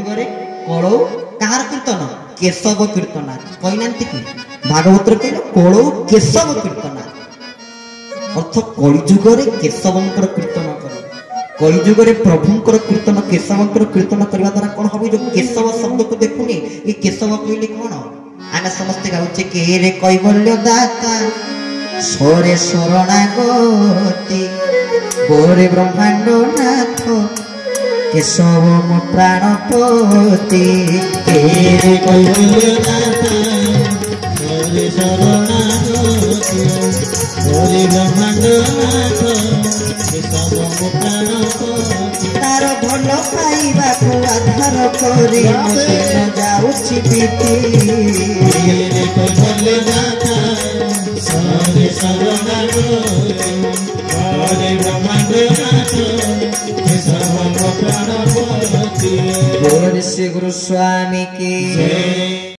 जुगे कलौ कहार कीर्तन केशव कीर्तना कहना कि भागवत कहले कलौ केशव कीर्तना अर्थ कलिजुगे केशवंकर कीर्तन कर कलिजुगे प्रभुंकर कीर्तन केशवंकर कीर्तन करने द्वारा कौन हम जो केशव शब्द को देखुनी ये केशव कहले कौन आम समस्ते गाचे के रे कैवल्य दाता सोरे शरणागति गोरे ब्रह्मांड नाथ केशव मो प्राणपति के रे कैवल्य दाता सोरे शरणागति गोरे ब्रह्मांड नाथ केशव मो प्राणपति तार भल पाइबा को आधार करे दिन जाउछि बीती रे कैवल्य दाता सोरे शरणागति गोरे ब्रह्मांड नाथ केशव मो प्राणपति। गुरु स्वामी की जय।